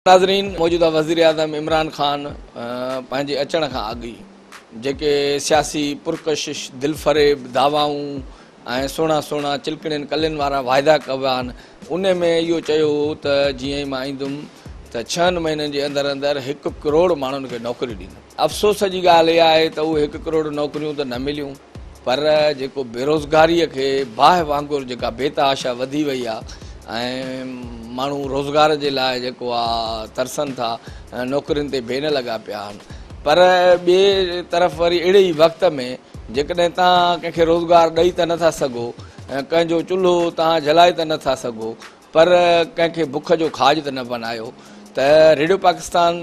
नाज़रीन, मौजूदा वज़ीर आज़म इमरान ख़ान पंहिंजे अचण खां अॻु जेके सियासी पुरकशिश दिलफ़रेब दावाऊं ऐं सुहिणा सुहिणा चिलकड़ियुनि कलियुनि वारा वाइदा कया आहिनि, उन में इहो चयो त जीअं ई मां ईंदुमि त 6 महीननि जे अंदरि अंदरि 1 करोड़ माण्हुनि खे नौकरी ॾींदुमि। अफ़सोस जी ॻाल्हि इहा आहे त उहे 1 करोड़ नौकरियूं त न मिलियूं, पर जेको बेरोज़गारीअ खे बाहि वांगुरु जेका बेतहाशा वधी वई आहे ऐं माण्हू रोज़गार जे लाइ जेको आहे तरसनि था, नौकरियुनि ते बेन लॻा पिया आहिनि। पर ॿिए तरफ़ वरी अहिड़े ई वक़्त में जेकॾहिं तव्हां कंहिंखे रोज़गार ॾेई त नथा सघो, कंहिंजो चुल्हो तव्हां जलाए त नथा सघो, पर कंहिंखे बुख जो खाज त न बनायो, त रेडियो पाकिस्तान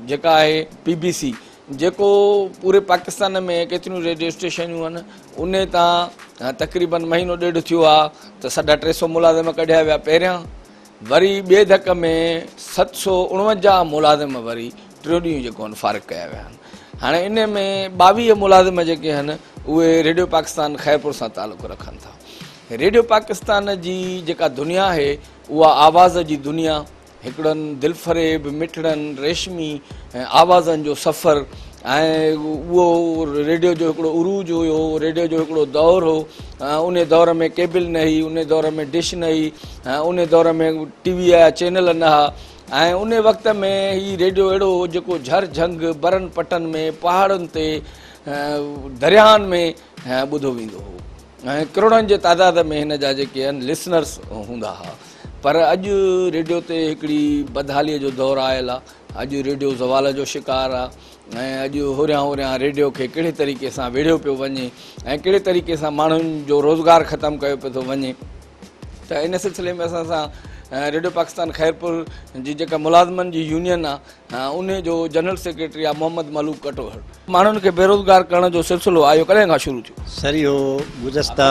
जेका आहे PBC जेको पूरे पाकिस्तान में केतिरियूं रेडियो स्टेशनूं आहिनि, उन तां तक़रीबन महीनो ॾेढ थियो आहे त 350 मुलाज़िम कढिया विया पहिरियां, वरी ॿिए धक में 749 मुलाज़िम वरी 3 ॾींहं जेको आहिनि फ़ारिग़ कया विया आहिनि। हाणे इन में 22 मुलाज़िम जेके आहिनि उहे रेडियो पाकिस्तान ख़ैरपुर सां तालुक़ु रखनि था। रेडियो पाकिस्तान जी जेका दुनिया आहे उहा आवाज़ जी दुनिया, हिकिड़नि दिलफ़रेब मिठड़नि रेशमी आवाज़नि जो सफ़र, ऐं उहो रेडियो जो हिकिड़ो उरूज हुयो, रेडियो जो हिकिड़ो दौर हो। उन दौर में केबल न हुई, उन दौर में डिश न हुई, उन दौर में टीवी जा चैनल न हुआ, ऐं उन वक़्त में ही रेडियो अहिड़ो हो जेको झर झंग बरनि पटनि में पहाड़नि ते दरियाहनि में ॿुधो वेंदो हो, ऐं करोड़नि जे तादाद में हिन जा जेके आहिनि लिसनर्स हूंदा हुआ। पर अॼु रेडियो ते हिकिड़ी बदहालीअ जो दौरु आयल आहे। अॼु रेडियो ज़वाल जो शिकार आहे, ऐं अॼु होरियां होरियां रेडियो खे कहिड़े तरीक़े सां वेढ़ियो पियो वञे ऐं कहिड़े तरीक़े सां माण्हुनि जो रोज़गारु ख़तमु कयो पियो थो वञे। त इन सिलसिले में असां सां रेडियो पाकिस्तान ख़ैरपुर जी जेका मुलाज़िमनि जी यूनियन आहे, उन जो जनरल सेक्रेटरी आहे मोहम्मद मलूक कटोहर। माण्हुनि खे बेरोज़गार करण जो सिलसिलो आयो कॾहिं खां शुरू थियो? सर इहो गुज़श्ता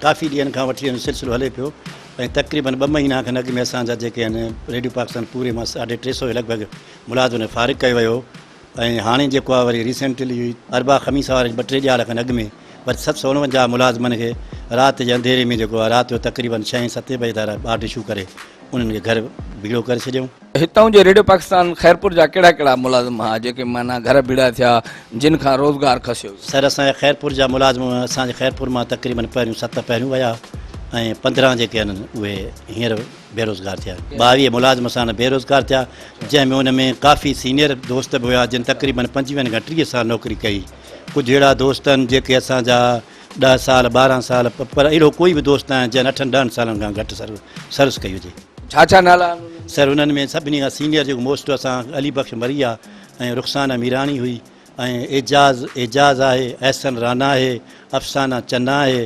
काफ़ी ॾींहंनि खां वठी सिलसिलो हले पियो, ऐं तक़रीबन 2 महीना खनि अॻु में असांजा जेके आहिनि रेडियो पाकिस्तान पूरे मां 350 जे लॻभॻि मुलाज़िम फ़ारिग़ कयो वियो। ऐं हाणे जेको आहे वरी रिसेंटली अरबा ख़मीस वारे 2-3 ॾियार खनि अॻु में वरी 749 मुलाज़िमनि खे राति जे अंधेरे में जेको आहे राति जो तक़रीबन 6-7 बजे तारा ॿाट इशू करे उन्हनि खे घर भीड़ो करे छॾियऊं। हितां जे रेडियो पाकिस्तान ख़ैरपुर जा कहिड़ा कहिड़ा मुलाज़िम हुआ जेके माना घर भीड़ा थिया, जिन खां रोज़गार खसियो? सर असांजे ख़ैरपुर जा मुलाज़िम असांजे ख़ैरपुर मां तक़रीबन 7 पहिरियों विया, ऐं 15 जेके आहिनि उहे हींअर बेरोज़गार थिया। 22 मुलाज़िम असां बेरोज़गार थिया, जंहिंमें उन में काफ़ी सीनियर दोस्त बि हुआ जिन तक़रीबन 25 खां 30 साल नौकिरी कई। कुझु अहिड़ा दोस्त आहिनि जेके असांजा 10 साल 12 साल, पर अहिड़ो कोई बि दोस्त आहिनि जंहिं 8-10 सालनि खां घटि सर्विस कई हुजे। छा नाला? सर उन्हनि में सभिनी खां सीनियर जेको मोस्ट असां अली बख्श मरी आहे, ऐं रुख़साना मीरानी हुई, ऐं एजाज़ आहे, एहसन राना आहे, अफ़साना चन्ना आहे,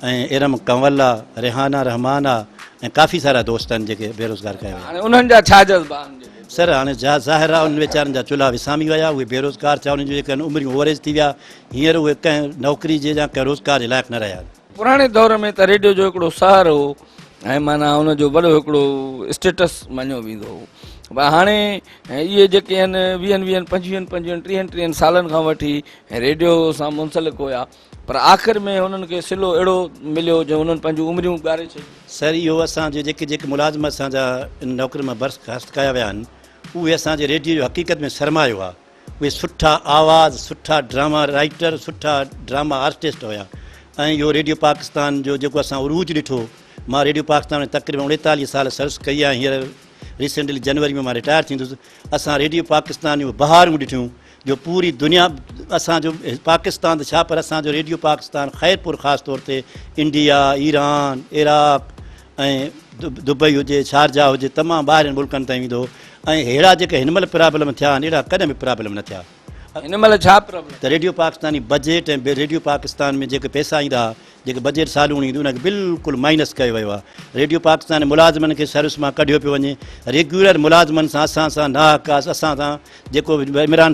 ऐं इरम कंवल आहे, रेहाना रहमान आहे, ऐं काफ़ी सारा दोस्त आहिनि जेके बेरोज़गार कया विया। उन्हनि जा छा जज़्बा आहिनि? सर हाणे ज़ाहिर आहे उन वीचारनि जा चुल्हा विसामी विया, उहे बेरोज़गार थिया, उन्हनि जो जेके उमिरियूं ओवरेज थी विया, हींअर उहे कंहिं नौकिरी जे या कंहिं रोज़गार जे लाइक़ु न रहिया। पुराणे दौर में त रेडियो जो हिकिड़ो सहर हो, ऐं माना हुनजो वॾो हिकिड़ो स्टेटस मञियो वेंदो हो। पर हाणे इहे जेके आहिनि 20-20, 25-25, 30-30 सालनि खां वठी रेडियो सां मुंसलिक हुया, पर आख़िर में हुननि खे सिलो अहिड़ो मिलियो जो हुननि पंहिंजूं उमिरियूं ॻारे छॾियूं। सर इहो असांजे जेके मुलाज़िम असांजा इन नौकरी मां बर्ख़ास्त कया विया आहिनि, उहे असांजे रेडियो जो हक़ीक़त में सरमायो आहे। उहे सुठा आवाज़, सुठा ड्रामा राइटर, सुठा ड्रामा आर्टिस्ट हुया। ऐं इहो रेडियो पाकिस्तान जो जेको असां उरूज ॾिठो, मां रेडियो पाकिस्तान में तक़रीबन 49 साल सर्विस कई आहे। हींअर रिसेंटली जनवरी में मां रिटायर थींदुसि। असां रेडियो पाकिस्तान जूं बहारूं ॾिठियूं जो पूरी दुनिया, असांजो पाकिस्तान त छा पर असांजो रेडियो पाकिस्तान ख़ैरपुर ख़ासि तौर ते इंडिया, ईरान, इराक ऐं दुबई हुजे, शारजा हुजे, तमामु ॿाहिरिनि मुल्कनि ताईं वेंदो। ऐं अहिड़ा जेके हिन महिल प्रॉब्लम थिया आहिनि, अहिड़ा कॾहिं बि प्रॉब्लम न थिया। हिन महिल छा प्रॉब्लम? त रेडियो पाकिस्तानी बजट ऐं रेडियो पाकिस्तान में जेके पैसा ईंदा, जेके बजट सालूं ईंदियूं, उनखे बिल्कुलु माइनस कयो वियो आहे। रेडियो पाकिस्तान मुलाज़िमनि खे सर्विस मां कढियो पियो वञे। रेग्युलर मुलाज़िमनि सां असां सां नाहक आहे। असां सां जेको इमरान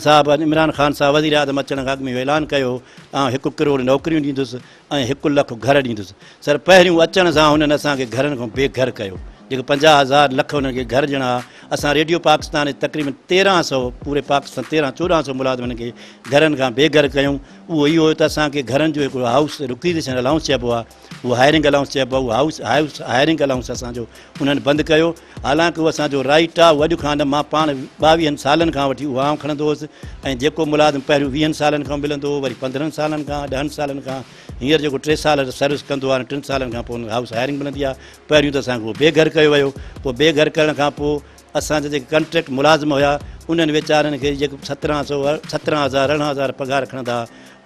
ख़ान साहब वज़ीर आज़म अचण खां अॻु में ऐलान कयो, 1 करोड़ नौकरियूं ॾींदुसि ऐं 1 लख घर ॾींदुसि। सर पहिरियों अचण सां हुननि असांखे घरनि खां बेघर कयो, जेके 50,000 लख हुननि खे घर ॾियणा। असां रेडियो पाकिस्तान तक़रीबन 1300 पूरे पाकिस्तान 1300-1400 मुलाज़िमनि खे घरनि खां बेघर कयूं। उहो इहो त असांखे घरनि जो हिकिड़ो हाउस रिक्विजिशन अलाउंस चइबो आहे, उहो हायरिंग अलाउंस चइबो आहे, उहो हाउस हायरिंग अलाउंस असांजो उन्हनि बंदि कयो। हालांकि उहो असांजो राइट आहे, उहो अॼु खां न, मां पाण 22 सालनि खां वठी उहो आउं खणंदो हुउसि, ऐं जेको मुलाज़िम पहिरियों 20 सालनि खां मिलंदो हो, वरी 15 सालनि खां, 10 सालनि खां, हींअर जेको 3 साल सर्विस कंदो आहे 3 सालनि खां पोइ हुन हाउस हायरिंग मिलंदी आहे। पहिरियों त असांखे उहो बेघर कयो वियो, पोइ बेघर करण खां पोइ असांजा जेके कॉन्ट्रेक्ट मुलाज़िम हुया उन्हनि वीचारनि खे जेको 17,000 अरिड़हं पघार खणंदा,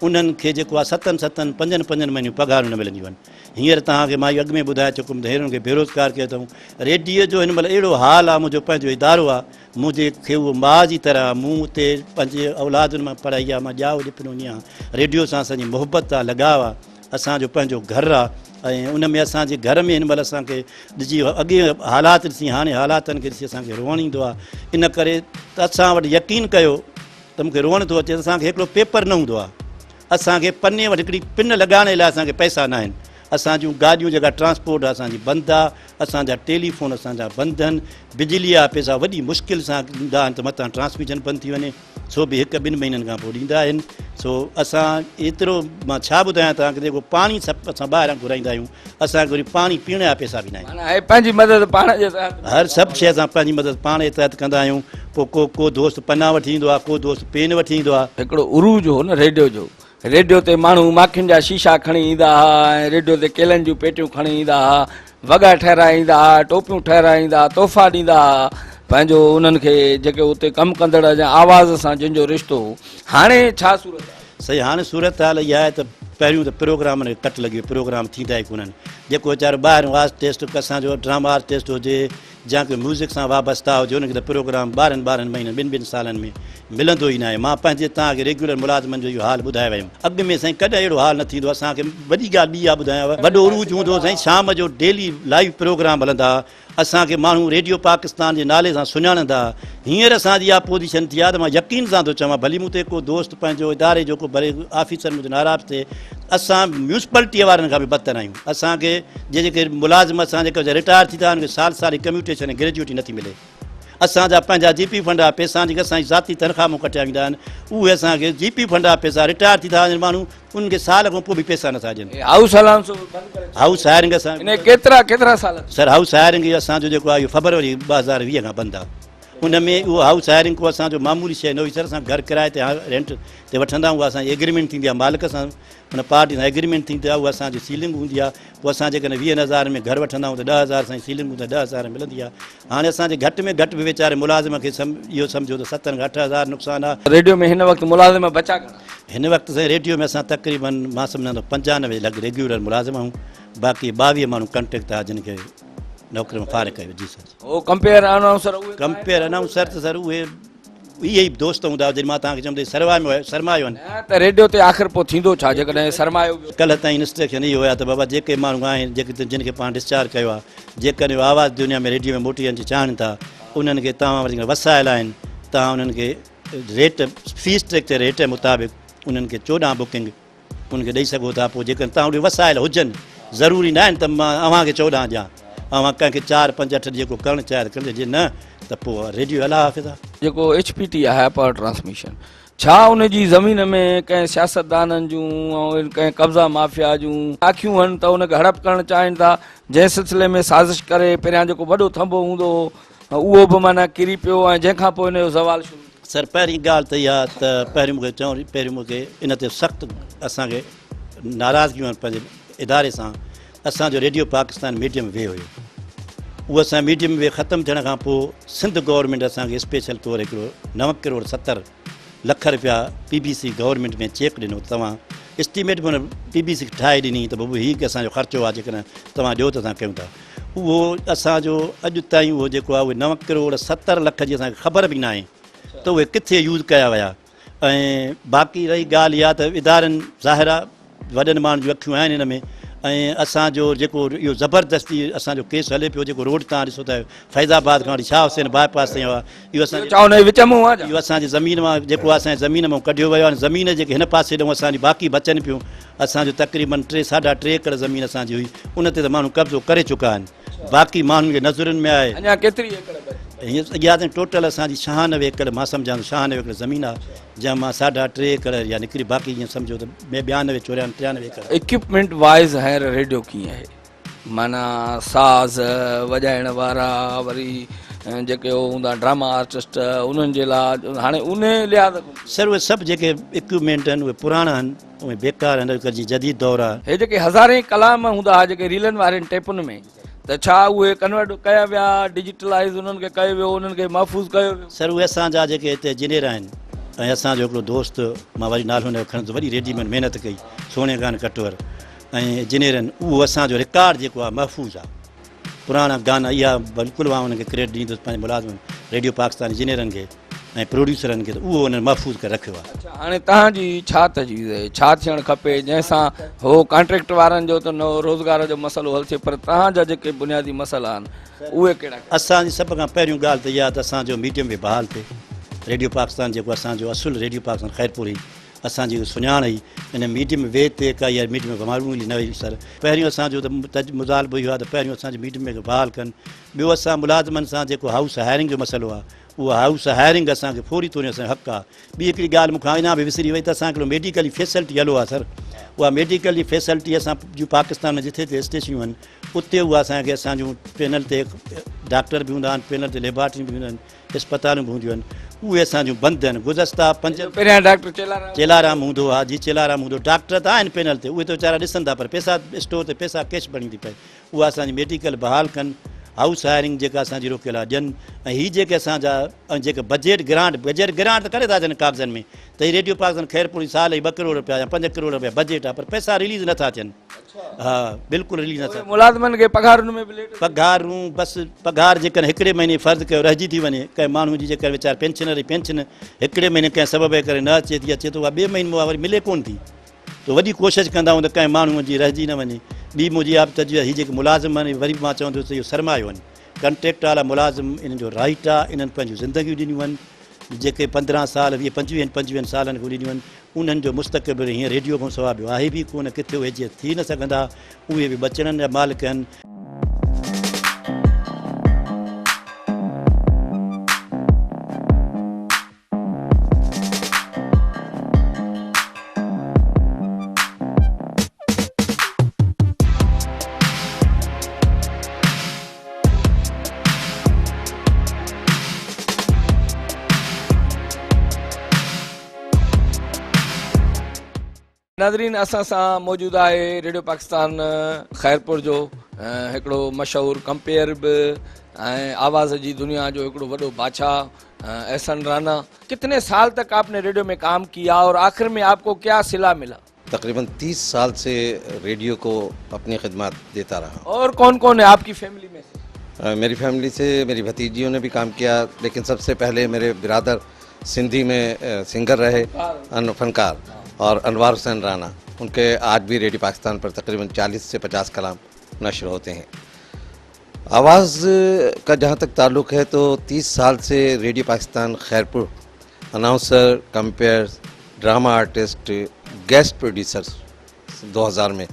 उन्हनि खे जेको आहे 7 5 महीनूं पघारूं न मिलंदियूं आहिनि। हींअर तव्हांखे मां अॻु में ॿुधाए चुकुमि त हेरनि खे बेरोज़गार कयो अथऊं। रेडियो जो हिन महिल अहिड़ो हाल आहे, मुंहिंजो पंहिंजो इदारो आहे, मुंहिंजे खे उहो माउ जी तरह, मूं उते पंहिंजे औलादुनि मां पढ़ाई आहे, मां ॼाओ ॾिपणो आहियां। रेडियो सां असांजी मोहबत आहे, लगाव आहे, असांजो पंहिंजो घरु आहे, ऐं उन में असांजे घर में हिन महिल असांखे ॾिसी अॻे हालात ॾिसी हाणे हालातनि खे ॾिसी असांखे रोअणु ईंदो आहे। इन करे त असां वटि यकीन कयो त मूंखे रोअणु थो अचे, असांखे हिकिड़ो पेपर न हूंदो आहे, असांखे पने वटि हिकिड़ी पिन लॻाइण लाइ असांखे पैसा न आहिनि, असां जूं गाॾियूं जेका ट्रांसपोर्ट आहे असांजी बंदि आहे, असांजा टेलीफोन असांजा बंदि आहिनि, बिजली जा पैसा वॾी मुश्किल सां ॾींदा आहिनि त मथां ट्रांसमिशन बंदि थी वञे, सो बि 1-2 महीननि खां पोइ ॾींदा आहिनि। सो असां एतिरो मां छा ॿुधायां तव्हांखे, जेको पाणी सभु असां ॿाहिरां घुराईंदा आहियूं, असांखे वरी पाणी पीअण जा पैसा बि न आहिनि। पंहिंजी मदद पाण जे हर सभु शइ असां पंहिंजी मदद पाण जे तहत कंदा आहियूं। पोइ को दोस्त पना वठी ईंदो आहे, को दोस्त पेन वठी ईंदो आहे। हिकिड़ो उरूज हो न रेडियो जो, रेडियो ते माण्हू माखियुनि जा शीशा खणी ईंदा हुआ, ऐं रेडियो ते केलनि जूं पेटियूं खणी ईंदा हुआ, वॻा ठहिराए ईंदा हुआ, टोपियूं ठहिराए ईंदा हुआ, तोहफ़ा ॾींदा हुआ पंहिंजो उन्हनि खे जेके उते कमु कंदड़ या आवाज़ सां जंहिंजो रिश्तो हो। हाणे छा सूरत आहे? सही, हाणे सूरत हाल इहा आहे त पहिरियों त प्रोग्राम कट लॻी, प्रोग्राम थींदा ई कोन्हनि। जेको वीचारो ॿाहिरि आर्ट टेस्ट असांजो ड्रामा आर्ट टेस्ट हुजे, या कोई म्यूज़िक सां वाबस्ता हुजे, हुनखे त प्रोग्राम 12 महीननि 2 सालनि में मिलंदो ई न आहे। मां पंहिंजे तव्हांखे रेगुलर मुलाज़िमनि जो इहो हाल ॿुधाए वियुमि। अॻु में साईं कॾहिं अहिड़ो हाल न थींदो। असांखे वॾी ॻाल्हि ॿी आहे ॿुधायांव, वॾो उरूज हूंदो साईं, शाम जो डेली लाइव प्रोग्राम हलंदा, असांखे माण्हू रेडियो पाकिस्तान जे नाले सां सुञाणंदा। हींअर असांजी इहा पोज़ीशन थी आहे त मां यकीन सां थो चवां, भली मूं ते को दोस्त पंहिंजो इदारे जो को भले ऑफिसर मुंहिंजो नाराज़ थिए, असां म्यूनिसिपलिटीअ वारनि खां बि बदतर आहियूं। असांखे जेके मुलाज़िम असां जेके रिटायर थी था उनखे साल कम्यूटेशन ऐं ग्रेजुएटी नथी मिले। असांजा पंहिंजा GP फंड जा पैसा जेके असांजी ज़ाती तनख़्वाह मां कटिया वेंदा आहिनि, उहे असांखे GP फंड जा पैसा, रिटायर थी था वञनि माण्हू, उनखे साल खां पोइ बि पैसा नथा ॾियनि। हाउस हायरिंग असां केतिरा साल सर, हाउस हायरिंग असांजो जेको आहे इहो February 2020 खां बंदि आहे। उन में उहो हाउस हायरिंग को असांजो मामूली शइ न हुई सर। असां घरु किराए ते रेंट ते वठंदा आहियूं, असांजी एग्रीमेंट थींदी आहे मालिक सां, हुन पार्टी सां एग्रीमेंट थींदी आहे, उहा असांजी सीलिंग हूंदी आहे। पोइ असां जेकॾहिं 20,000 में घरु वठंदा आहियूं त 10,000 सां सीलिंग हूंदी आहे, 10,000 मिलंदी आहे। हाणे असांजे घटि में घटि बि वीचारे मुलाज़िम खे इहो सम्झो त 7-8,000 नुक़सानु आहे। रेडियो में हिन वक़्तु मुलाज़िम बचा घणा? हिन वक़्तु साईं रेडियो में असां तक़रीबन मां सम्झंदो 95 लॻ रेग्युलर मुलाज़िम आहियूं, बाक़ी 22 माण्हू कॉन्ट्रेक्ट आहे जिन खे नौकरी में फारिग कयो। जी सर। ओ कंपेयर अनाउंसर त सर उहे इहे ई दोस्त हूंदा जिन मां तव्हांखे चवंदे सरमायो आहिनि। त रेडियो ते आख़िर पोइ थींदो छा जेकॾहिं सरमायो? कल्ह ताईं इंस्ट्रक्शन इहो हुया त बाबा जेके माण्हू आहिनि जेके जिन खे पाण डिस्चार्ज कयो आहे, जेकॾहिं आवाज़ दुनिया में रेडियो में मोटी अची चाहिनि था, उन्हनि खे तव्हां वटि वसायल आहिनि, तव्हां उन्हनि खे रेट फीस स्ट्रक्चर रेट जे मुताबिक़ उन्हनि खे 14 बुकिंग उनखे ॾेई सघो था। पोइ जेकॾहिं तव्हां वटि वसायल हुजनि, ज़रूरी न आहिनि त मां अव्हांखे 14 ॾियां, अव्हां कंहिंखे 4, 5, 8 जेको करणु चाहे त करिजे, जे न त पोइ रेडियो अला हाफ़िज़ आहे। जेको HPT आहे पावर ट्रांसमिशन, छा उन जी ज़मीन में कंहिं सियासतदाननि जूं ऐं कंहिं कब्ज़ा माफ़िया जूं आखियूं आहिनि त उनखे हड़प करणु चाहिनि था, जंहिं सिलसिले में साज़िश करे पहिरियां जेको वॾो थंभो हूंदो हो उहो बि माना किरी पियो, ऐं जंहिंखां पोइ इन जो ज़वालु शुरू? सर, पहिरीं ॻाल्हि त इहा त पहिरियों मूंखे इन ते सख़्तु असांखे नाराज़गियूं आहिनि पंहिंजे इदारे सां। असांजो रेडियो पाकिस्तान मीडियम वे हुयो, उहो असां मीडियम वे ख़तमु थियण खां पोइ सिंध गवर्नमेंट असांखे स्पेशल तौरु हिकिड़ो 9,70,00,000 रुपया PBC गवर्नमेंट में चेक ॾिनो। तव्हां एस्टिमेट बि हुन PBC ठाहे ॾिनी त बाबू हीउ की असांजो ख़र्चो आहे, जेकॾहिं तव्हां ॾियो त असां कयूं था। उहो असांजो अॼु ताईं उहो जेको आहे उहे 9,70,00,000 जी असांखे ख़बर बि न आहे त उहे किथे यूज़ कया विया। ऐं बाक़ी रही ॻाल्हि इहा त इदारनि ज़ाहिर आहे वॾनि माण्हुनि जूं अखियूं आहिनि हिन में। ऐं असांजो जेको इहो ज़बरदस्ती असांजो केस हले पियो, जेको रोड तव्हां ॾिसो था फैज़ाबाद खां वठी शाह हुसैन बाईपास ताईं आहे, इहो असांजी ज़मीन मां जेको आहे असांजी ज़मीन मां कढियो वियो आहे। ज़मीन जेके हिन पासे ॾऊं असांजी बाक़ी बचनि पियूं, असांजो तक़रीबन 3-3.5 एकड़ ज़मीन असांजी हुई, उन ते त माण्हू कब्ज़ो करे चुका आहिनि। बाक़ी माण्हुनि खे नज़रुनि में आहे अञा केतिरी एकड़ हीअं अॻियां ताईं टोटल असांजी 96 एकड़ मां सम्झां थो 96 एकड़ ज़मीन आहे जंहिं मां 3.5 एकड़ या निकिरी बाक़ी ईअं सम्झो त 92 94 93 एकड़ इक्विपमेंट वाइज़ हींअर रेडियो कीअं आहे माना साज़ वॼाइण वारा वरी जेके हूंदा ड्रामा आर्टिस्ट उन्हनि जे लाइ हाणे उन लिहाज़ सर उहे सभु जेके इक्विपमेंट आहिनि उहे पुराणा आहिनि उहे बेकार आहिनि अॼुकल्ह जी जदीद दौरु आहे हे जेके हज़ारे कलाम हूंदा हुआ जेके रीलनि वारनि टेपुनि में त छा उहे कन्वर्ट कया विया डिजिटलाइज़ उन्हनि खे कयो वियो उन्हनि खे महफ़ूज़ कयो वियो सर उहे असांजा जेके हिते इंजीनियर आहिनि ऐं असांजो हिकिड़ो दोस्त मां वरी नालो हुनजो खणंदुसि वरी रेडिमेड महिनत कई सोणे गान कटवर ऐं इंजीनियर आहिनि उहो असांजो रिकॉर्ड जेको आहे महफ़ूज़ आहे पुराणा गाना इहा बिल्कुलु मां हुनखे क्रेडिट ॾींदुसि पंहिंजे मुलाज़िम रेडियो पाकिस्तान इंजीनियरनि खे ऐं प्रोड्यूसरनि खे त उहो हुननि महफ़ूज़ करे रखियो आहे अच्छा हाणे तव्हांजी छा तजवीज़ आहे छा थियणु खपे जंहिंसां हो कॉन्ट्रेक्ट वारनि जो त न रोज़गार जो मसइलो हल थिए पर तव्हांजा जेके बुनियादी मसइला आहिनि उहे कहिड़ा असांजी सभ खां पहिरियों ॻाल्हि त इहा त असांजो मीडियम बि बहाल थिए रेडियो पाकिस्तान जेको असांजो असुलु रेडियो पाकिस्तान ख़ैरपुर हुई असांजी सुञाण हुई इन मीडियम वे ते का इहा मीडियम मालूम न हुई सर पहिरियों असांजो त मुज़ालबो इहो आहे त पहिरियों असांजे मीडियम खे बहाल कनि ॿियो असां मुलाज़िमनि सां जेको हाउस हायरिंग जो मसइलो आहे उहा हाउस हायरिंग असांखे फौरी तौरु असांजो हक़ु आहे ॿी हिकिड़ी ॻाल्हि मूंखां अञा बि विसरी वई त असांखे हिकिड़ो मेडिकल जी फैसिलिटी हलो आहे सर उहा मेडिकल जी फैसिलिटी असां जूं पाकिस्तान में जिथे जिते स्टेशनूं आहिनि उते उहा असांखे असांजूं पैनल ते डॉक्टर बि हूंदा आहिनि पैनल ते लेबॉर्ट्रियूं बि हूंदियूं आहिनि अस्पतालूं बि हूंदियूं आहिनि उहे असांजूं बंदि आहिनि गुज़श्ता 5 पहिरियां डॉक्टर चेलाराम हूंदो आहे जी चेलाराम हूंदो डॉक्टर त आहिनि पैनल ते उहे त वीचारा ॾिसनि था पर पैसा स्टोर ते पैसा कैश भरणी थी पए उहा असांजी मेडिकल बहाल कनि हाउस हायरिंग जेका असांजी रोकियल आहे ॾियनि ऐं हीअ जेके असांजा जेके बजट ग्रांट त करे था ॾियनि कागज़नि में त हीअ रेडियो पाकिस्तान ख़ैरपुर साल ई 2 करोड़ रुपया या 5 करोड़ रुपया बजट आहे पर पैसा रिलीज़ नथा थियनि हा बिल्कुलु रिलीज़ नथा मुलाज़िमनि खे पघारुनि में बि लेट पघारूं बसि पघार जेकॾहिं हिकिड़े महीने फ़र्ज़ु कयो रहिजी थी वञे कंहिं माण्हू जी जेकर वीचार पेंशनर पेंशन हिकिड़े महीने कंहिं सबब करे न अचे थी अचे त उहा ॿिए महीने में वरी मिले कोन थी त वॾी कोशिशि कंदा आहियूं त कंहिं माण्हूअ जी रहिजी न वञे ॿी मुंहिंजी आप तजवीज़ हीअ जेके मुलाज़िम आहिनि वरी मां चवंदुसि इहो सरमायो आहिनि कंट्रेक्ट वारा मुलाज़िम इन्हनि जो राइट आहे इन्हनि पंहिंजूं ज़िंदगियूं ॾिनियूं आहिनि जेके 15 साल 20-25 सालनि खां ॾिनियूं आहिनि उन्हनि जो मुस्तक़बिल हीअं रेडियो खां सवाइ ॿियो आहे बि कोन किथे उहे जीअं थी न सघंदा उहे बि बचड़नि जा मालिक आहिनि नाज़रीन असां सां मौजूदु आहे रेडियो पाकिस्तान ख़ैरपुर जो हिकिड़ो मशहूरु कंपेयर बि ऐं आवाज़ जी दुनिया जो हिकिड़ो वॾो बादशाह एहसन राना कितने साल तक आपने रेडियो में काम किया और आखिर में आपको क्या सिला मिला तकरीबन 30 साल से रेडियो को अपनी खिदमत देता रहा और कौन कौन है आपकी फैमिली में से मेरी फैमिली से मेरी भतीजियों ने भी काम किया लेकिन सबसे पहले मेरे बिरादर सिंधी में सिंगर रहे फनकार और अनवार हुसैन राना उनके आज भी रेडियो पाकिस्तान पर तकरीबन 40 से 50 कलाम नशर होते हैं। आवाज़ का जहाँ तक ताल्लुक़ है तो 30 साल से radio Pakistan Khairpur announcer compare drama artist guest producer 2000 में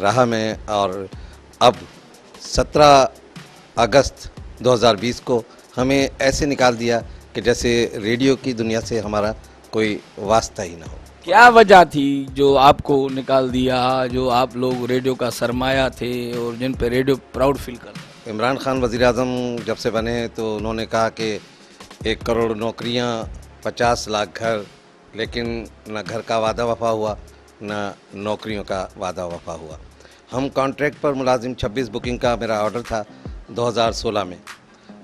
रहा मैं और अब 17 अगस्त 2020 को हमें ऐसे निकाल दिया कि जैसे रेडियो की दुनिया से हमारा कोई वास्ता ही ना हो। क्या वजह थी जो आपको निकाल दिया जो आप लोग रेडियो का सरमाया थे और जिन पे रेडियो प्राउड फील करते? इमरान खान वज़ीर आज़म जब से बने तो उन्होंने कहा कि 1 करोड़ नौकरियां 50 लाख घर, लेकिन न घर का वादा वफा हुआ न नौकरियों का वादा वफा हुआ। हम कॉन्ट्रैक्ट पर मुलाजिम 26 बुकिंग का मेरा ऑर्डर था 2016 में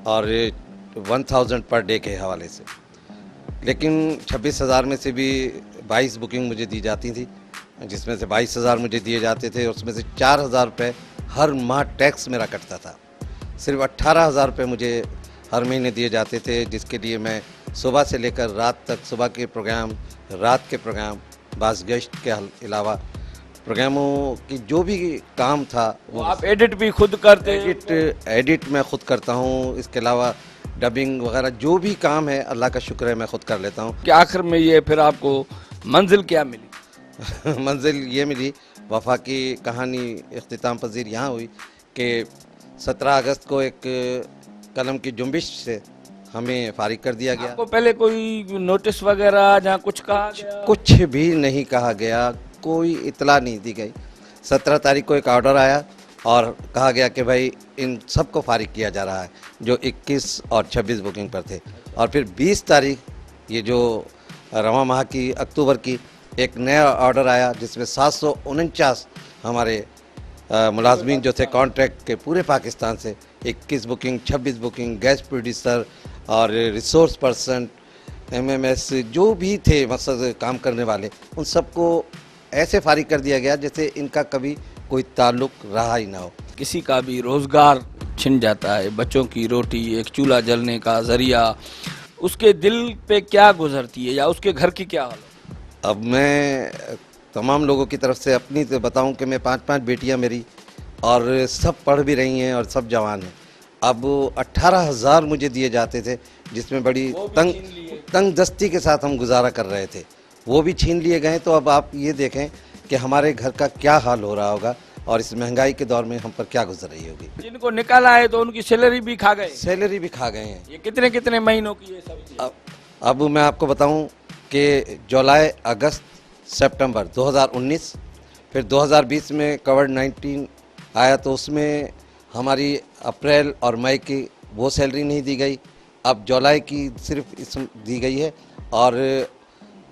और 1000 पर डे के हवाले से, लेकिन 26,000 में से भी 22 बुकिंग मुझे दी जाती थी जिसमें से 22,000 मुझे दिए जाते थे और उसमें से 4,000 रुपये हर माह टैक्स मेरा कटता था। सिर्फ 18,000 रुपये मुझे हर महीने दिए जाते थे जिसके लिए मैं सुबह से लेकर रात तक सुबह के प्रोग्राम रात के प्रोग्राम बास गश्त के अलावा प्रोग्रामों की जो भी काम था वो आप एडिट भी खुद करते? एडिट मैं खुद करता हूँ, इसके अलावा डबिंग वगैरह जो भी काम है अल्लाह का शुक्र है मैं खुद कर लेता हूँ। कि आखिर में ये फिर आपको मंजिल क्या मिली? मंजिल ये मिली, वफा की कहानी इख्तिताम पजीर यहाँ हुई कि 17 अगस्त को एक कलम की जुम्बिश से हमें फारिग कर दिया गया। आपको पहले कोई नोटिस वगैरह जहाँ कुछ कहा गया? कुछ भी नहीं कहा गया, कोई इतला नहीं दी गई। 17 तारीख को एक ऑर्डर आया और कहा गया कि भाई इन सबको फारिग किया जा रहा है जो 21 और 26 बुकिंग पर थे। और फिर 20 तारीख ये जो रवा माह की अक्टूबर की एक नया ऑर्डर आया जिसमें 749 हमारे मुलाजमीन जो थे कॉन्ट्रैक्ट के पूरे पाकिस्तान से 21 बुकिंग, 26 बुकिंग, गेस्ट प्रोड्यूसर और रिसोर्स पर्सन, MMS जो भी थे मकसद काम करने वाले, उन सबको ऐसे फारिग कर दिया गया जैसे इनका कभी कोई ताल्लुक रहा ही ना हो। किसी का भी रोजगार छिन जाता है, बच्चों की रोटी, एक चूल्हा जलने का जरिया, उसके दिल पे क्या गुजरती है या उसके घर की क्या हालत? अब मैं तमाम लोगों की तरफ से अपनी तो बताऊं कि मैं 5 बेटियां मेरी और सब पढ़ भी रही हैं और सब जवान हैं। अब 18,000 मुझे दिए जाते थे जिसमें बड़ी तंग दस्ती के साथ हम गुजारा कर रहे थे, वो भी छीन लिए गए। तो अब आप ये देखें कि हमारे घर का क्या हाल हो रहा होगा और इस महंगाई के दौर में हम पर क्या गुजर रही होगी। जिनको निकाला है तो उनकी सैलरी भी खा गए। सैलरी भी खा गए हैं। ये कितने कितने महीनों की है सब? अब मैं आपको बताऊं कि जुलाई, अगस्त, सितंबर 2019, फिर 2020 में कोविड-19 आया तो उसमें हमारी अप्रैल और मई की वो सैलरी नहीं दी गई। अब जुलाई की सिर्फ इस दी गई है और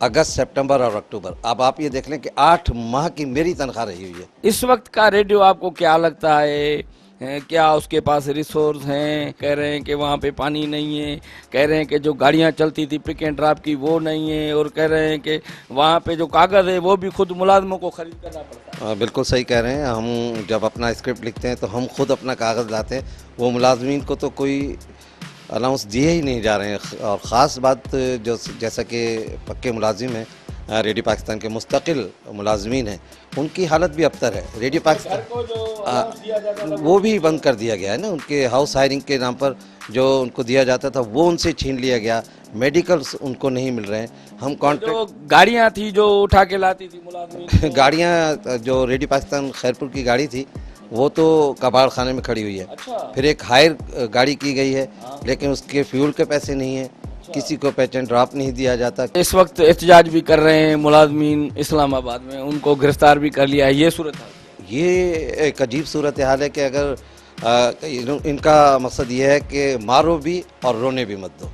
अगस्त, सितंबर और अक्टूबर। अब आप ये देख लें कि 8 माह की मेरी तनख्वाह रही हुई है। इस वक्त का रेडियो आपको क्या लगता है? क्या उसके पास रिसोर्स हैं? कह रहे हैं कि वहाँ पे पानी नहीं है, कह रहे हैं कि जो गाड़ियाँ चलती थी पिक एंड ड्रॉप की वो नहीं है, और कह रहे हैं कि वहाँ पे जो कागज़ है वो भी खुद मुलाजमों को खरीद करना पड़ता है। बिल्कुल सही कह रहे हैं। हम जब अपना स्क्रिप्ट लिखते हैं तो हम खुद अपना कागज़ लाते हैं, वो मुलाजमीन को तो कोई अलाउंस दिए ही नहीं जा रहे हैं। और ख़ास बात जो जैसा कि पक्के मुलाजिम हैं, रेडियो पाकिस्तान के मुस्तकिल मुलाजमीन हैं, उनकी हालत भी अबतर है। रेडियो पाकिस्तान वो भी बंद कर दिया गया है ना, उनके हाउस हायरिंग के नाम पर जो उनको दिया जाता था वो उनसे छीन लिया गया। मेडिकल्स उनको नहीं मिल रहे हैं। हम कॉन्ट्रैक्ट गाड़ियाँ थी जो उठा के लाती थी मुलाजमीन गाड़ियाँ जो रेडियो पाकिस्तान खैरपुर की गाड़ी थी वो तो कबाड़ खाने में खड़ी हुई है। फिर एक हायर गाड़ी की गई है लेकिन उसके फ्यूल के पैसे नहीं है, किसी को पेचेंट ड्रॉप नहीं दिया जाता। इस वक्त एहतजाज भी कर रहे हैं मुलाजमीन इस्लामाबाद में, उनको गिरफ्तार भी कर लिया है। ये सूरत हाल, ये एक अजीब सूरत हाल है कि अगर इनका मकसद ये है कि मारो भी और रोने भी मत दो।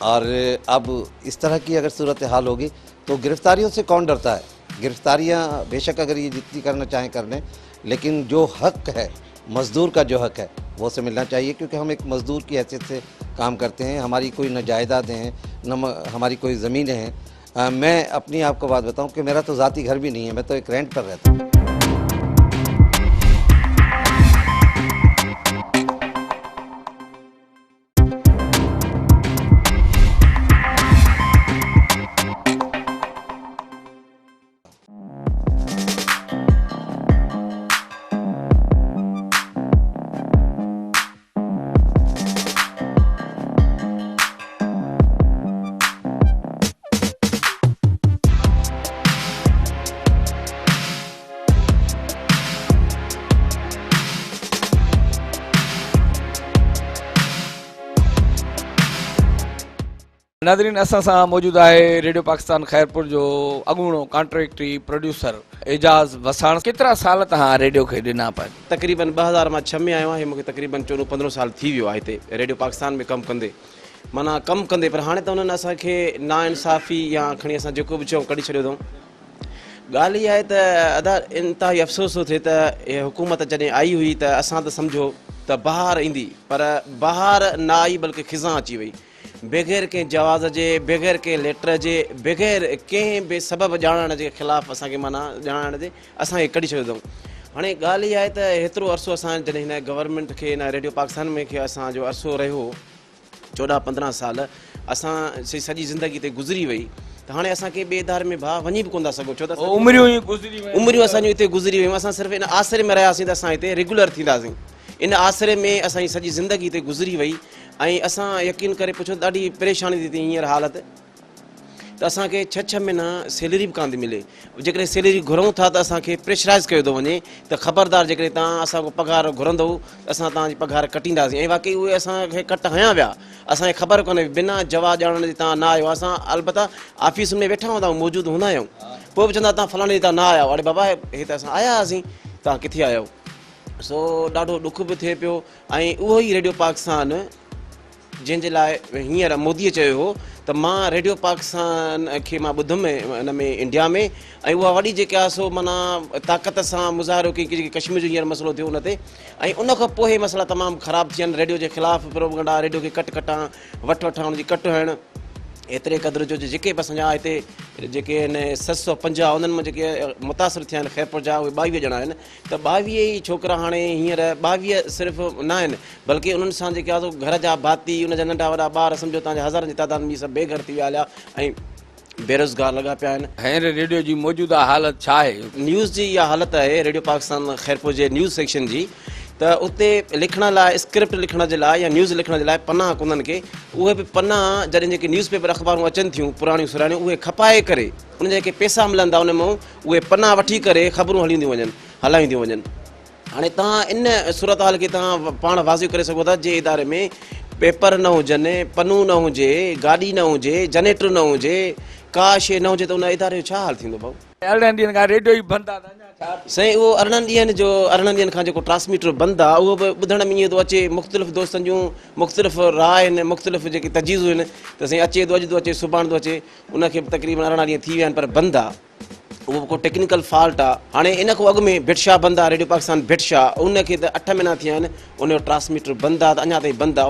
और अब इस तरह की अगर सूरत हाल होगी तो गिरफ्तारियों से कौन डरता है? गिरफ्तारियाँ बेशक अगर ये जितनी करना चाहें कर लें, लेकिन जो हक है, मज़दूर का जो हक है वो उसे मिलना चाहिए, क्योंकि हम एक मज़दूर की हैसियत से काम करते हैं। हमारी कोई न जायदादें हैं, न हमारी कोई ज़मीनें हैं। मैं अपनी आपको बात बताऊं कि मेरा तो ज़ाती घर भी नहीं है, मैं तो एक रेंट पर रहता हूँ। नादरीन, असां सां मौजूदु आहे रेडियो पाकिस्तान खैरपुर जो अॻूणो कॉन्ट्रैक्टरी प्रोड्यूसर एजाज़ वसाण। केतिरा साल तव्हां रेडियो खे ॾिना पिया? तक़रीबन 2000 मां 6 में आयो आहियां। मूंखे तक़रीबन 14-15 साल थी वियो आहे हिते रेडियो पाकिस्तान में कमु कंदे, माना कमु कंदे। पर हाणे त उन्हनि असांखे नाइंसाफ़ी या खणी असां जेको बि चऊं कढी छॾियो अथऊं। ॻाल्हि इहा आहे त अदा इंतिहाई अफ़सोस थो थिए त इहा हुकूमत जॾहिं आई हुई त असां त सम्झो त बहार ईंदी, पर बहार न आई बल्कि खिज़ां अची वई। बग़ैर कंहिं जवाज़ जे, बग़ैर कंहिं लेटर जे, बग़ैर कंहिं बि सबबु ॼाणण जे ख़िलाफ़ु असांखे माना ॼाणण जे असांखे कढी छॾियो अथऊं। हाणे ॻाल्हि इहा आहे त हेतिरो अरसो असां जॾहिं हिन गवर्नमेंट खे, हिन रेडियो पाकिस्तान में खे असांजो अरसो रहियो 14-15 साल, असां सॼी ज़िंदगी ते गुज़री वई, त हाणे असां कंहिं ॿिए इदारे में भाउ वञी बि कोन था सघूं। छो त उमिरियूं असांजूं हिते गुज़री वियूं। असां सिर्फ़ु इन आसिरे में रहियासीं त असां हिते रेगुलर थींदासीं। इन आसिरे में असांजी सॼी ज़िंदगी हिते गुज़री वई ऐं असां यकीन करे पुछो ॾाढी परेशानी थी थी हींअर हालत। त असांखे 6 महीना सैलरी बि कान थी मिले। जेकॾहिं सैलरी घुरूं था त असांखे प्रेशराइज़ कयो थो वञे त ख़बरदार जेकॾहिं तव्हां असांजो पघार घुरंदव त असां तव्हांजी पघार कटींदासीं। ऐं वाक़ई उहे असांखे कट हयां विया, असांखे ख़बर कोन्हे, बिना जवाब ॼाणण जे तव्हां न आयो। असां अलबत्ता ऑफिस में वेठा हूंदा आहियूं, मौजूदु हूंदा आहियूं, पोइ बि चवंदा तव्हां फलाणे ॾींहुं तव्हां न आया। अरे बाबा हे त असां आया हुआसीं, तव्हां किथे आहियो? सो ॾाढो ॾुख बि थिए पियो। ऐं उहो ई रेडियो पाकिस्तान जंहिंजे लाइ हींअर मोदीअ चयो हो त मां रेडियो पाकिस्तान खे मां ॿुधुमि हिन में इंडिया में, ऐं उहा वॾी जेके आहे सो माना ताक़त सां मुज़ाहिरो कई जेके कश्मीर जो हींअर मसइलो थियो उन ते। ऐं उन खां पोइ मसइला तमामु ख़राबु थियनि, रेडियो जे ख़िलाफ़ु प्रोपगंडा, रेडियो खे कटां वठि हुनजी कटु हणु, एतिरे क़दुरु जो जेके बि असांजा हिते जेके आहिनि 750 उन्हनि मां जेके मुतासिर थिया आहिनि ख़ैरपुर जा, उहे 22 ॼणा आहिनि। त 22 ई छोकिरा हाणे हींअर 22 सिर्फ़ु न आहिनि, बल्कि उन्हनि सां जेके आहे घर जा भाती, उन जा नंढा वॾा ॿार, सम्झो तव्हांजा हज़ारनि जी तादाद में सभु बेघर थी विया हलिया ऐं बेरोज़गार लॻा पिया आहिनि। हींअर रेडियो जी मौजूदा हालत छा आहे? न्यूज़ जी इहा हालत आहे रेडियो पाकिस्तान ख़ैरपुर जे न्यूज़ सेक्शन जी, त उते लिखण लाइ, स्क्रिप्ट लिखण जे लाइ या न्यूज़ लिखण जे लाइ पन्ना कोन्हनि के। उहे बि पन्ना जॾहिं जेके न्यूज़ पेपर अख़बारूं अचनि थियूं पुराणियूं सुराणियूं, उहे खपाए करे उन जेके पैसा मिलंदा उन मां उहे पन्ना वठी करे ख़बरूं हलाईंदियूं वञनि। हाणे तव्हां इन सूरत हाल खे तव्हां पाण वाज़िव करे सघो था, जे इदारे में पेपर न हुजनि, पन्नू न हुजे, गाॾी न हुजे, जनरेटर न हुजे, का शइ न हुजे त उन इदारे जो छा हाल थींदो भाऊ? 18 ॾींहंनि खां रेडियो ई बंदि आहे। साईं उहो 18 ॾींहंनि खां जेको ट्रांसमीटर बंदि आहे, उहो बि ॿुधण में ईअं थो अचे, मुख़्तलिफ़ दोस्तनि जूं मुख़्तलिफ़ राय आहिनि, मुख़्तलिफ़ जेके तजीज़ूं आहिनि, त साईं अचे थो, अॼु थो अचे, सुभाणे थो अचे, उनखे बि तक़रीबन 18 ॾींहं थी विया आहिनि पर बंदि आहे। उहो को टेक्निकल फॉल्ट आहे। हाणे इन खां अॻु में भिटशा बंदि आहे, रेडियो पाकिस्तान भिटशा, उनखे त 8 महीना थिया आहिनि, उनजो ट्रांसमीटर बंदि आहे, त अञा ताईं बंदि आहे।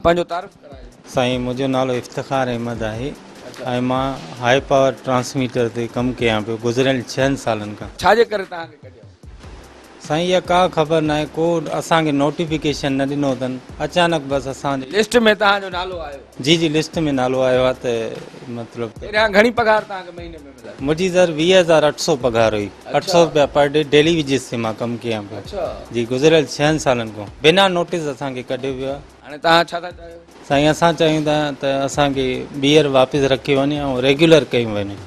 पंहिंजो तारीफ़ करायो। साईं मुंहिंजो नालो इफ़्तिखार अहमद आहे ऐं मां हाई पावर ट्रांसमीटर ते कमु कयां पियो गुज़िरियल 6 सालनि खां। छाजे करे तव्हांखे कढियो? साईं इहा का ख़बर न आहे, को असांखे नोटिफिकेशन न ॾिनो अथनि, अचानक बसि असांजे लिस्ट में तव्हांजो नालो आयो? जी लिस्ट में नालो आयो आहे। त मतिलबु पहिरियां घणी पघार तव्हांखे महीने में मिले? मुंहिंजी सर 20,800 पघार हुई। 800 रुपया पर डे डेली वेजिस ते मां कमु कयां पियो। जी गुज़िरियल 6 सालनि खां बिना नोटिस असांखे कढियो वियो आहे। हाणे तव्हां छा था चाहियो? साईं असां चाहियूं था त असांखे ॿीहर वापसि रखी वञे ऐं रेगुलर कयूं वञे।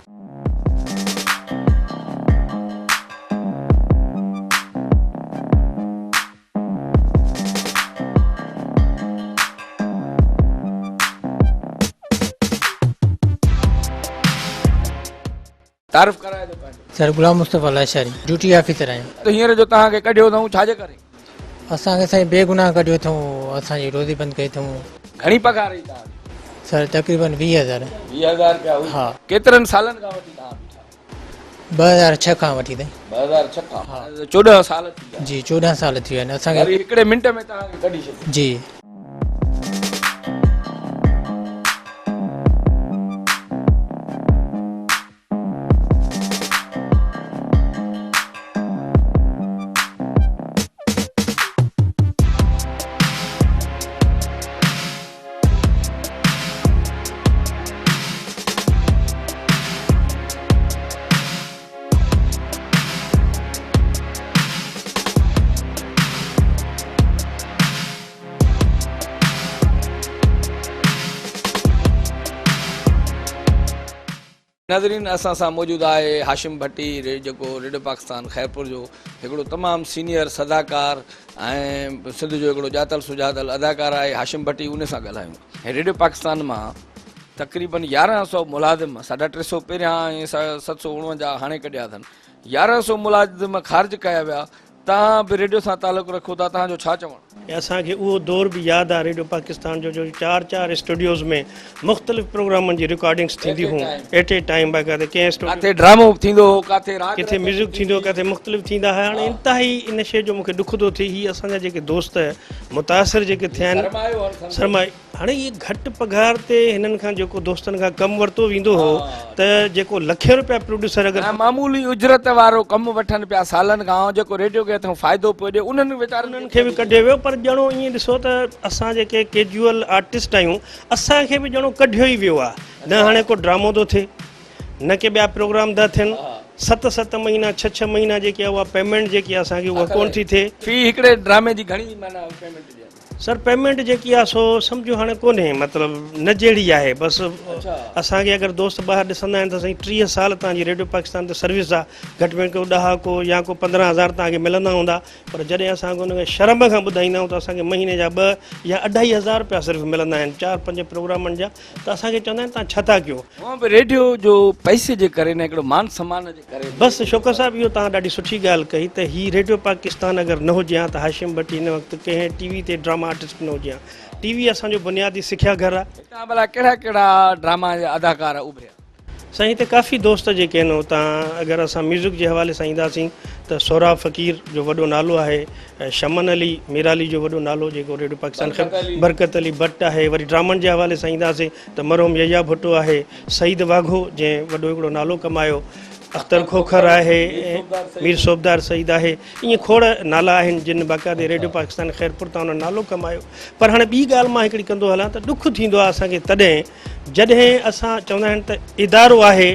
तारीफ़ कराए दो पंहिंजो। सर गुलाम मुस्तफ़ा लाशारी, ड्यूटी ऑफिसर आहियूं। त हींअर जो तव्हांखे कढियो अथऊं छाजे करे? असांखे साईं बेगुनाह कढियो अथऊं, असांजी रोज़ी बंदि कई अथऊं। घणी पघार हुई तव्हांजी? सर तक़रीबन 20,000। 20,000 रुपया हुई? हा। केतिरनि सालनि खां वठी तव्हां बीठा? 2006 खां वठी ताईं। 2006 खां? हा। 14 साल थी विया। जी 14 साल थी विया आहिनि असांखे। वरी हिकिड़े मिंट में तव्हांखे कढी छॾियो? जी नाज़रीन असां सां मौजूदु आहे हाशिम भट्टी, जेको रेडियो पाकिस्तान ख़ैरपुर जो हिकिड़ो तमामु सीनियर सदाकार ऐं सिंध जो हिकिड़ो ॼातल सुञातल अदाकार आहे। हाशिम भट्टी, उन सां ॻाल्हायूं। रेडियो पाकिस्तान मां तक़रीबन 1100 मुलाज़िम, 350 पहिरियां ऐं 749 हाणे कढिया अथनि। 1100 मुलाज़िम ख़ारिज कया विया तव्हां बि रेडियो सां तालुक़ु रखो था, तव्हांजो छा चवणु? असांखे उहो दौर बि यादि आहे रेडियो पाकिस्तान जो 4 स्टूडियोज़ में मुख़्तलिफ़ प्रोग्रामनि जी रिकॉर्डिंग्स थींदी हुयूं एट ए टाइम बाक़ाइदा। कंहिं स्टूडियो किथे ड्रामो थींदो हो, किथे राग किथे म्यूज़िक थींदो, किथे मुख़्तलिफ़ थींदा हुआ। हाणे इंतिहाई इन शइ जो मूंखे ॾुख थो थिए, हीअ असांजा जेके दोस्त मुतासिर जेके थिया आहिनि सरमाए, हाणे इहे घटि पघार ते हिननि खां जेको दोस्तनि खां कमु वरितो वेंदो हो त जेको लखे रुपया प्रोड्यूसर अगरि मामूली उजरत वारो कमु वठनि पिया सालनि खां, जेको रेडियो खे हथों फ़ाइदो पियो ॾिए, उन्हनि वीचारनि खे बि कढियो वियो। पर ॼणो ईअं ॾिसो त असां जेके कैजुअल आर्टिस्ट आहियूं, असांखे बि ॼणो कढियो ई वियो आहे। न हाणे को ड्रामो थो थिए, न के ॿिया प्रोग्राम था थियनि। 7 महीना 6 महीना जेकी आहे उहा पेमेंट जेकी आहे असांखे उहा कोन थी थिए। फी हिकिड़े ड्रामे जी घणी माना पेमेंट ॾियनि? सर पेमेंट जेकी आहे सो सम्झो हाणे कोन्हे, मतिलबु न जहिड़ी आहे। बसि असांखे अगरि दोस्त ॿाहिरि ॾिसंदा आहिनि त साईं 30 साल तव्हांजी रेडियो पाकिस्तान ते सर्विस आहे, घटि में घटि 10 को या को 15,000 तव्हांखे मिलंदा हूंदा। पर जॾहिं असां उनखे शर्म खां ॿुधाईंदा आहियूं त असांखे महीने जा 2 या 2.5 रुपया सिर्फ़ु मिलंदा आहिनि 4-5 प्रोग्रामनि जा, त असांखे चवंदा आहिनि तव्हां छा था कयो। हूअं बि रेडियो जो पैसे जे करे न, हिकिड़ो मान सम्मान जे करे। बसि शौक़त साहिबु इहो तव्हां ॾाढी सुठी ॻाल्हि कई त हीअ रेडियो पाकिस्तान अगरि न हुजे हा त हाशिम भट्टी हिन वक़्तु कंहिं टीवी ते ड्रामा आर्टिस्ट न हुजे हा। टीवी असांजो बुनियादी सिखिया घर आहे। हितां भला कहिड़ा कहिड़ा ड्रामा जा अदाकार उभरिया? साईं हिते काफ़ी दोस्त जेके आहिनि हुतां अगरि असां म्यूज़िक जे हवाले सां ईंदासीं त सोहराब फ़क़ीर जो वॾो नालो आहे, शमन अली मीराली जो वॾो नालो जेको रेडियो पाकिस्तान, बरकत अली भट्ट आहे। वरी ड्रामनि जे हवाले सां ईंदासीं त मरहूम यया भुट्टो आहे, सईद वाघो जंहिं वॾो हिकिड़ो नालो कमायो, अख्तर खोखर आहे, मीर सोबदार सईद आहे। ईअं खोड़ नाला आहिनि जिन बाक़ाइदे रेडियो पाकिस्तान ख़ैरपुर तां हुन नालो कमायो। पर हाणे ॿी ॻाल्हि मां हिकिड़ी कंदो हलां त ॾुख थींदो आहे असांखे तॾहिं जॾहिं असां चवंदा आहिनि त इदारो आहे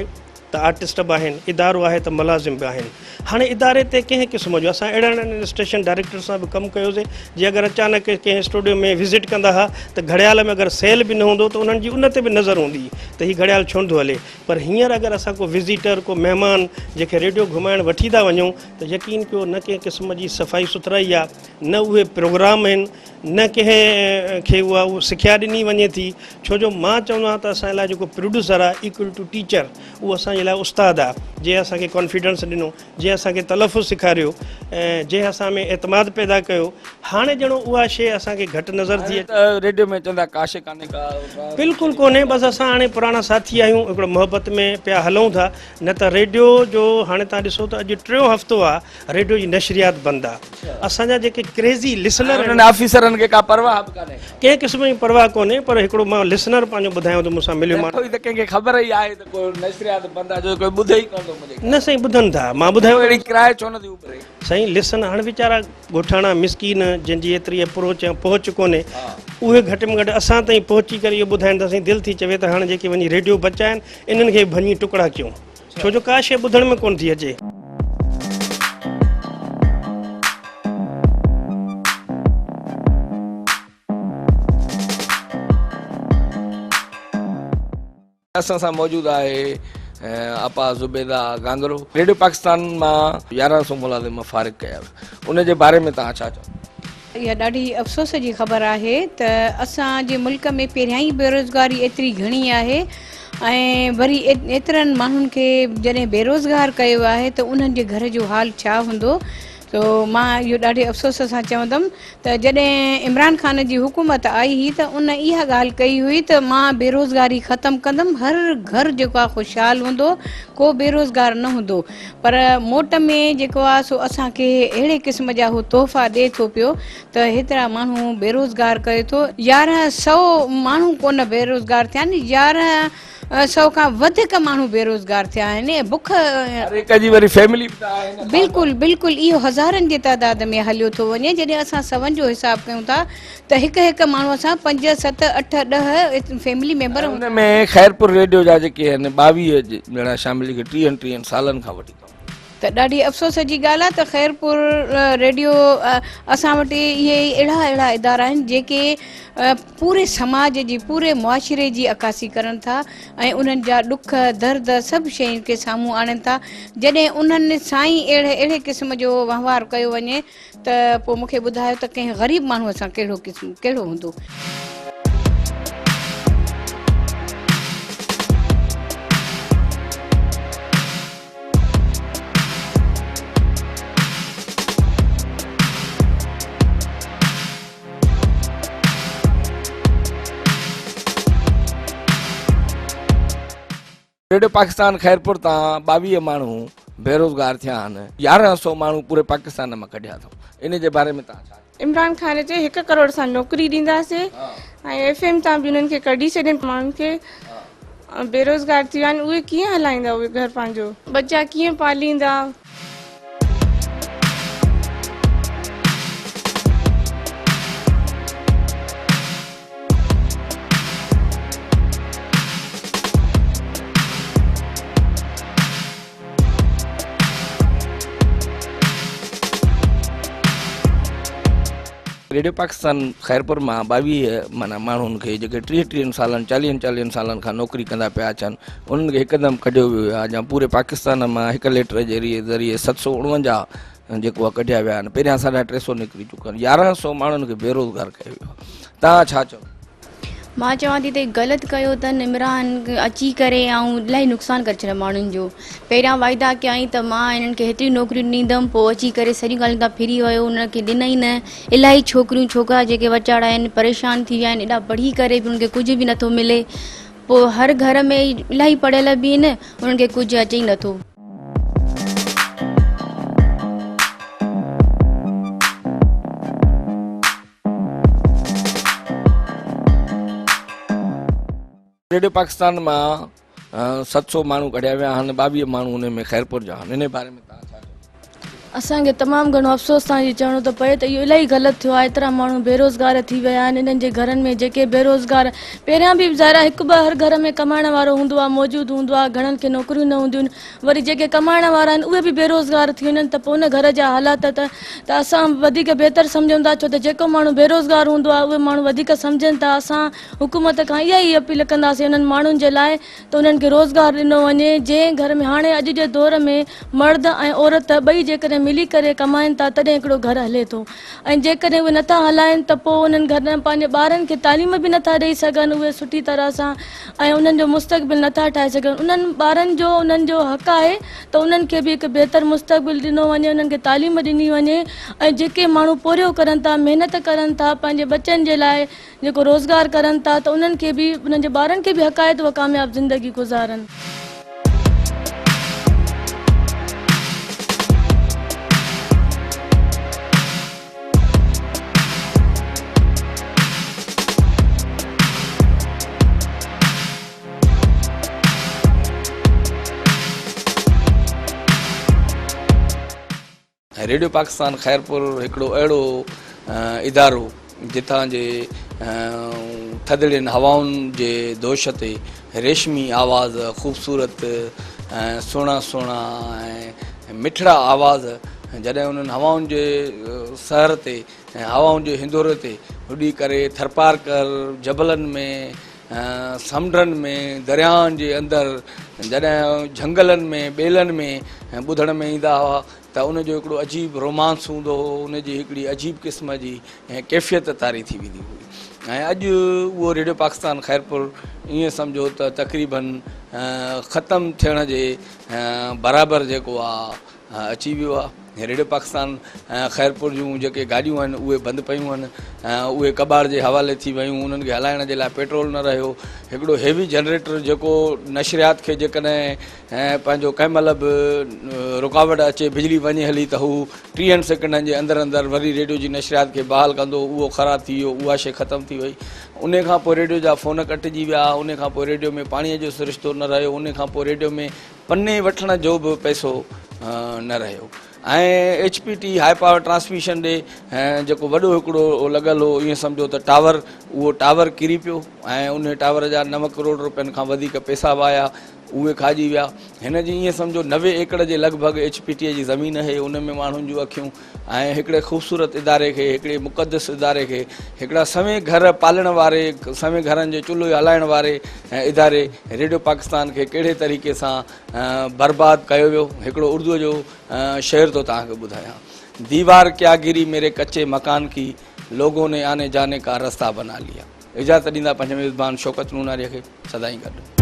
त आर्टिस्ट बि आहिनि, इदारो आहे त मुलाज़िम बि आहिनि। हाणे इदारे ते कंहिं क़िस्म जो असां अहिड़नि स्टेशन डायरेक्टर सां बि कमु कयोसीं जीअं अगरि अचानक कंहिं स्टूडियो में विज़िट कंदा हुआ त घड़ियाल में अगरि सेल बि न हूंदो त उन्हनि जी उन ते बि नज़र हूंदी त हीअ घड़ियाल छो नथो हले। पर हींअर अगरि असां को विज़िटर को महिमान जेके रेडियो घुमाइण वठी था वञूं त यकीन कयो न कंहिं क़िस्म जी सफ़ाई सुथराई आहे, न उहे प्रोग्राम आहिनि, न कंहिं खे उहा सिखिया ॾिनी वञे थी। छो जो मां चवंदो आहियां त असांजे लाइ जेको प्रोड्यूसर आहे इक्वल टू टीचर, उहो असांजे लाइ उस्ताद आहे। जंहिं असांखे कॉन्फिडेंस ॾिनो, जंहिं असांखे तलफ़ुज़ सेखारियो, ऐं जंहिं असां में एतमाद पैदा कयो। हाणे ॼणो उहा शइ असांखे घटि नज़र थी अचे। रेडियो में चवंदा काश कान्हे का? बिल्कुलु कोन्हे। बसि असां हाणे पुराणा साथी आहियूं, हिकिड़ो मोहबत में पिया हलूं था। न त रेडियो जो हाणे तव्हां ॾिसो त अॼु 3 हफ़्तो आहे रेडियो जी नशरियात बंदि आहे। असांजा जेके क्रेज़ी लिसनर आहिनि, ऑफिसरनि खे का परवाह बि कान्हे, कंहिं क़िस्म जी परवाह कोन्हे। पर हिकिड़ो मां लिसनर पंहिंजो ॿुधायां त मूंसां मिलियो, मां त कंहिंखे ख़बर ई आहे त कोई नशरियात बंदि आहे, जो कोई ॿुधे ई कोन थो मुंहिंजे। न साईं ॿुधनि था, मां ॿुधायो अहिड़ी किराए छो नथी उभरे? साईं लिसन हाणे वीचारा ॻोठाणा मिसकीन जंहिंजी एतिरी अप्रोच ऐं पहुच कोन्हे, उहे घटि में घटि असां ताईं पहुची करे इहो ॿुधाइनि त साईं दिलि थी चवे त हाणे जेके वञी रेडियो बचाइनि इन्हनि खे भञी टुकड़ा कयूं, छो जो का शइ ॿुधण में कोन थी अचे। असां सां मौजूदु आहे अपा ज़ुबैदा गांगरो। रेडियो पाकिस्तान मां 1100 मुलाज़िम फ़ारिग़ कया, उन जे बारे में तव्हां छा चओ? इहा ॾाढी अफ़सोस जी ख़बर आहे त असांजे मुल्क में पहिरियां ई बेरोज़गारी एतिरी घणी आहे, ऐं वरी एतिरनि माण्हुनि खे जॾहिं बेरोज़गार कयो आहे त उन्हनि जे घर जो हाल छा हूंदो। तो मां इहो ॾाढे अफ़सोस सां चवंदमि त जॾहिं इमरान ख़ान जी हुकूमत आई हुई त उन इहा ॻाल्हि कई हुई त मां बेरोज़गारी ख़तमु कंदमि, हर घर जेको आहे ख़ुशहाल हूंदो, को बेरोज़गार न हूंदो। पर मोट में जेको आहे सो असांखे अहिड़े क़िस्म जा उहो तोहफ़ा ॾिए थो पियो त हेतिरा माण्हू बेरोज़गार करे थो। 1100 माण्हू कोन बेरोज़गार थिया आहिनि, 1100 खां वधीक माण्हू बेरोज़गार थिया आहिनि। ऐं बुख बिल्कुलु बिल्कुलु इहो हज़ारनि जी तइदाद में हलियो थो वञे। जॾहिं असां सवनि जो हिसाबु कयूं था त हिकु माण्हू असां 5, 7, 8, 10 फैमिली मेंबर। हुन में ख़ैरपुर रेडियो जा जेके आहिनि 22 ॼणा शामिल खे 30 सालनि खां वठी त ॾाढी अफ़सोस जी ॻाल्हि आहे त ख़ैरपुर रेडियो असां वटि इहे अहिड़ा इदारा आहिनि जेके पूरे समाज जी, पूरे मुआशिरे जी अकासी करनि था ऐं उन्हनि जा ॾुख दर्द सभु शयुनि खे साम्हूं आणनि था। जॾहिं उन्हनि साईं अहिड़े क़िस्म जो वहिंवार कयो वञे त पोइ मूंखे ॿुधायो त कंहिं ग़रीब माण्हूअ सां कहिड़ो हूंदो। रेडियो पाकिस्तान खैरपुर तां 22 माण्हू बेरोज़गार थिया आहिनि, 1100 माण्हू पूरे पाकिस्तान मां कढिया अथऊं, इन जे बारे में तव्हां छा? इमरान खान चए 1 करोड़ सां नौकरी ॾींदासीं ऐं FM तां बि उन्हनि खे कढी छॾनि माण्हुनि खे बेरोज़गार थी विया आहिनि, उहे कीअं हलाईंदा उहे घर पंहिंजो, बच्चा कीअं पालींदा? रेडियो पाकिस्तान खैरपुर मां 22 माना माण्हुनि खे जेके 30 सालनि 40 सालनि खां नौकरी कंदा पिया अचनि, उन्हनि खे हिकदमि कढियो वियो आहे। या पूरे पाकिस्तान मां 1 लेटर जे ज़रिए 749 जेको आहे कढिया विया आहिनि। पहिरियां 350 निकिरी चुका आहिनि, 1100 माण्हुनि खे बेरोज़गार कयो वियो आहे। तव्हां छा चओ? मां चवां थी त ग़लति कयो अथनि इमरान अची करे ऐं इलाही नुक़सानु करे छॾियो माण्हुनि जो। पहिरियां वाइदा कयईं त मां हिननि खे हेतिरी नौकरियूं ॾींदमि, पोइ अची करे सॼियूं ॻाल्हियूं तां फिरी वियो, उन्हनि खे ॾिनई न। इलाही छोकिरियूं छोकिरा जेके वीचारा आहिनि परेशान थी विया आहिनि, एॾा पढ़ी करे बि उन्हनि खे कुझु बि नथो मिले। पोइ हर घर में इलाही पढ़ियल बि आहिनि, उन्हनि खे कुझु अचे ई नथो। रेडियो पाकिस्तान मां 700 माण्हू कढिया विया आहिनि, 22 माण्हू उन में खैरपुर जा आहिनि। इन बारे में तव्हां छा चओ? असांखे तमामु घणो अफ़सोस सां इहो चवणो थो पए त इहो इलाही ग़लति थियो आहे। एतिरा माण्हू बेरोज़गार थी विया आहिनि। इन्हनि जे घरनि में जेके बेरोज़गार पहिरियां बि ज़ाहिर 1-2 हर घर में कमाइण वारो हूंदो आहे, मौजूदु हूंदो आहे, घणनि खे नौकरियूं न हूंदियूं आहिनि। वरी जेके कमाइण वारा आहिनि उहे बि बेरोज़गार थी वञनि त पोइ उन घर जा हालात त असां वधीक बहितर सम्झूं था, छो त जेको माण्हू बेरोज़गार हूंदो आहे उहे माण्हू वधीक सम्झनि था। असां हुकूमत खां इहा ई अपील कंदासीं उन्हनि माण्हुनि जे लाइ त उन्हनि खे रोज़गार ॾिनो वञे। जंहिं घर में हाणे अॼु जे दौर में मर्द ऐं औरत ॿई जेकॾहिं मिली करे कमाइनि था तॾहिं हिकिड़ो घर हले थो। ऐं जेकॾहिं उहे नथा हलाइनि त पोइ उन्हनि घर पंहिंजे ॿारनि खे तालीम बि नथा ॾेई सघनि उहे सुठी तरह सां, ऐं उन्हनि जो मुस्तक़बिल नथा ठाहे सघनि। उन्हनि ॿारनि जो उन्हनि जो हक़ आहे त उन्हनि खे बि हिकु बहितर मुस्तक़बिल ॾिनो वञे, उन्हनि खे तालीम ॾिनी वञे। ऐं जेके माण्हू पोरियो करनि था, महिनत करनि था, पंहिंजे बच्चनि जे लाइ जेको रोज़गार करनि था, त उन्हनि खे बि उन्हनि जे ॿारनि खे बि हक़ आहे त उहे कामयाबु ज़िंदगी गुज़ारनि। रेडियो पाकिस्तान खैरपुर हिकिड़ो अहिड़ो इदारो जितां जे थदड़ियुनि हवाउनि जे दोष ते रेशमी आवाज़, ख़ूबसूरत सुहिणा सुहिणा ऐं मिठड़ा आवाज़ जॾहिं उन्हनि हवाउनि जे सहर ते ऐं हवाउनि जे हिंदोरे ते उॾी करे थरपारकर जबलनि में, समुंडनि में, दरियाउनि जे अंदरि, जॾहिं झंगलनि में, ॿेलनि में ॿुधण में ईंदा हुआ त उनजो हिकिड़ो अजीब रोमांस हूंदो हो, उनजी हिकिड़ी अजीब क़िस्म जी कैफ़ियत तारी थी वेंदी हुई। ऐं अॼु उहो रेडियो पाकिस्तान खैरपुर ईअं सम्झो त तक़रीबन ख़तमु थियण जे बराबरि जेको आहे अची वियो आहे। रेडियो पाकिस्तान खैरपुर जूं जेके गाॾियूं आहिनि उहे बंदि पियूं आहिनि, उहे कबाड़ जे हवाले थी वियूं। उन्हनि खे हलाइण जे लाइ पेट्रोल न रहियो। हिकिड़ो हेवी जनरेटर जेको नशरियात खे जेकॾहिं पंहिंजो कंहिं महिल बि रुकावट अचे, बिजली वञे हली त हू 30 सेकंडनि जे अंदरि अंदरि वरी रेडियो जी नशरियात खे बहाल कंदो। उहो ख़राबु थी वियो, उहा शइ ख़तमु थी वई। उन खां पोइ रेडियो जा फ़ोन कटिजी विया। उन खां पोइ रेडियो में पाणीअ जो सिरिश्तो न रहियो। उन खां पोइ रेडियो में पने वठण जो बि पैसो न रहियो। ऐं HPT हाई पावर ट्रांसमिशन ॾे जेको वॾो हिकिड़ो लॻल हो, ईअं सम्झो त टावर, उहो टावर किरी पियो ऐं उन टावर जा 9 करोड़ रुपयनि खां वधीक पैसा वाया, उहे खाइजी विया। हिन जी ईअं सम्झो 90 एकड़ जे लॻभॻि HPT जी ज़मीन आहे, उन में माण्हुनि जूं अखियूं। ऐं हिकिड़े ख़ूबसूरत इदारे खे, हिकिड़े मुक़दस इदारे खे, हिकिड़ा सवें घर पालण वारे, सवें घरनि जे चुल्हो हलाइण वारे इदारे रेडियो पाकिस्तान खे कहिड़े तरीक़े सां बर्बादु कयो वियो। हिकिड़ो उर्दूअ जो शेर थो तव्हांखे ॿुधायां। दीवार क्या गिरी मेरे कच्चे मकान की, लोगों ने आने जाने का रास्ता बना लिया। इजाज़त ॾींदा पंहिंजे मेज़बान शौकत नूनारीअ खे। सदाईं गॾु।